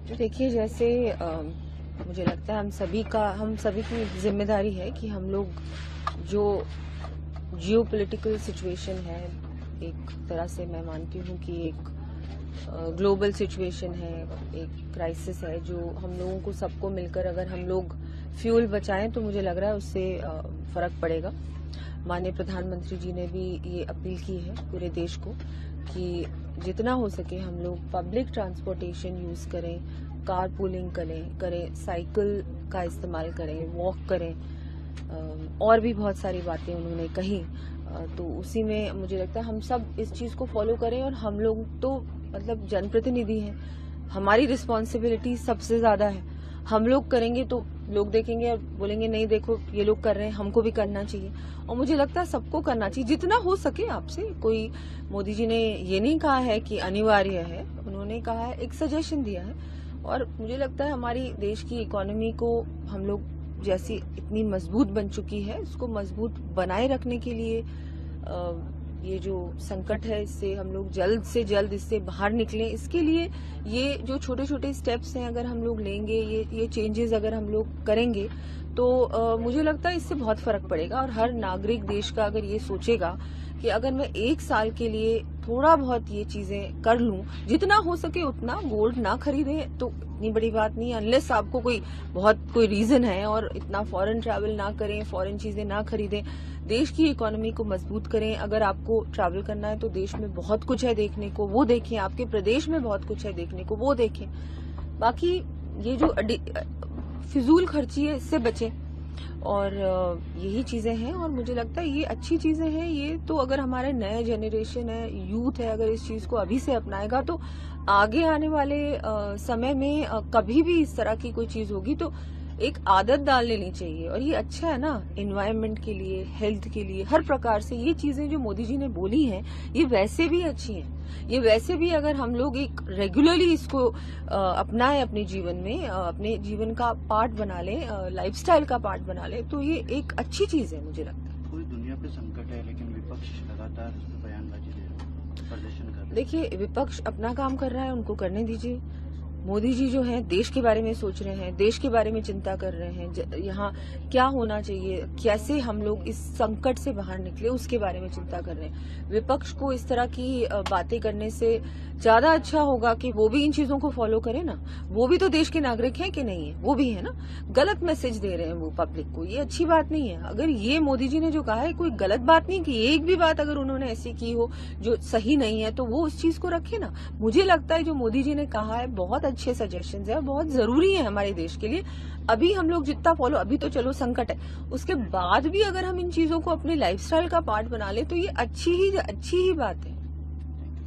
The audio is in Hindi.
देखिए जैसे मुझे लगता है हम सभी की जिम्मेदारी है कि हम लोग जो जियोपॉलिटिकल सिचुएशन है, एक तरह से मैं मानती हूँ कि एक ग्लोबल सिचुएशन है, एक क्राइसिस है, जो हम लोगों को सबको मिलकर अगर हम लोग फ्यूल बचाएं तो मुझे लग रहा है उससे फर्क पड़ेगा। माननीय प्रधानमंत्री जी ने भी ये अपील की है पूरे देश को कि जितना हो सके हम लोग पब्लिक ट्रांसपोर्टेशन यूज करें, कार पूलिंग करें, साइकिल का इस्तेमाल करें, वॉक करें, और भी बहुत सारी बातें उन्होंने कही। तो उसी में मुझे लगता है हम सब इस चीज को फॉलो करें। और हम लोग तो मतलब जनप्रतिनिधि हैं, हमारी रिस्पॉन्सिबिलिटी सबसे ज्यादा है। हम लोग करेंगे तो लोग देखेंगे और बोलेंगे नहीं देखो ये लोग कर रहे हैं, हमको भी करना चाहिए। और मुझे लगता है सबको करना चाहिए जितना हो सके आपसे। कोई मोदी जी ने ये नहीं कहा है कि अनिवार्य है, उन्होंने कहा है, एक सजेशन दिया है। और मुझे लगता है हमारी देश की इकोनॉमी को हम लोग जैसी इतनी मजबूत बन चुकी है, उसको मजबूत बनाए रखने के लिए ये जो संकट है इससे हम लोग जल्द से जल्द इससे बाहर निकलें, इसके लिए ये जो छोटे छोटे स्टेप्स हैं अगर हम लोग लेंगे, ये चेंजेस अगर हम लोग करेंगे तो मुझे लगता है इससे बहुत फर्क पड़ेगा। और हर नागरिक देश का अगर ये सोचेगा कि अगर मैं 1 साल के लिए थोड़ा बहुत ये चीजें कर लूं, जितना हो सके उतना, गोल्ड ना खरीदें तो इतनी बड़ी बात नहीं है, अनलेस आपको कोई रीजन है, और इतना फॉरेन ट्रैवल ना करें, फॉरेन चीजें ना खरीदें, देश की इकोनॉमी को मजबूत करें। अगर आपको ट्रैवल करना है तो देश में बहुत कुछ है देखने को, वो देखें। आपके प्रदेश में बहुत कुछ है देखने को, वो देखें। बाकी ये जो फिजूल खर्ची है इससे बचें, और यही चीजें हैं। और मुझे लगता है ये अच्छी चीजें हैं। ये तो अगर हमारे नए जनरेशन है, यूथ है, अगर इस चीज को अभी से अपनाएगा तो आगे आने वाले समय में कभी भी इस तरह की कोई चीज होगी तो एक आदत डाल लेनी चाहिए। और ये अच्छा है ना, एनवायरनमेंट के लिए, हेल्थ के लिए, हर प्रकार से ये चीजें जो मोदी जी ने बोली हैं ये वैसे भी अच्छी हैं। ये वैसे भी अगर हम लोग एक रेगुलरली इसको अपनाएं अपने जीवन में, अपने जीवन का पार्ट बना लें, लाइफस्टाइल का पार्ट बना लें, तो ये एक अच्छी चीज है मुझे लगता है। पूरी दुनिया पे संकट है लेकिन विपक्ष लगातार इस पर बयानबाजी दे रहा है, प्रदर्शन कर रहा है। देखिए विपक्ष अपना काम कर रहा है, उनको करने दीजिए। मोदी जी जो हैं देश के बारे में सोच रहे हैं, देश के बारे में चिंता कर रहे हैं, यहाँ क्या होना चाहिए, कैसे हम लोग इस संकट से बाहर निकले, उसके बारे में चिंता कर रहे हैं। विपक्ष को इस तरह की बातें करने से ज्यादा अच्छा होगा कि वो भी इन चीजों को फॉलो करे ना। वो भी तो देश के नागरिक हैं कि नहीं है, वो भी है ना। गलत मैसेज दे रहे हैं वो पब्लिक को, ये अच्छी बात नहीं है। अगर ये मोदी जी ने जो कहा है कोई गलत बात नहीं की, एक भी बात अगर उन्होंने ऐसी की हो जो सही नहीं है तो वो उस चीज को रखे ना। मुझे लगता है जो मोदी जी ने कहा है बहुत अच्छे सजेशंस है, बहुत जरूरी है हमारे देश के लिए। अभी हम लोग जितना फॉलो, अभी तो चलो संकट है, उसके बाद भी अगर हम इन चीजों को अपने लाइफस्टाइल का पार्ट बना ले तो ये अच्छी ही बात है।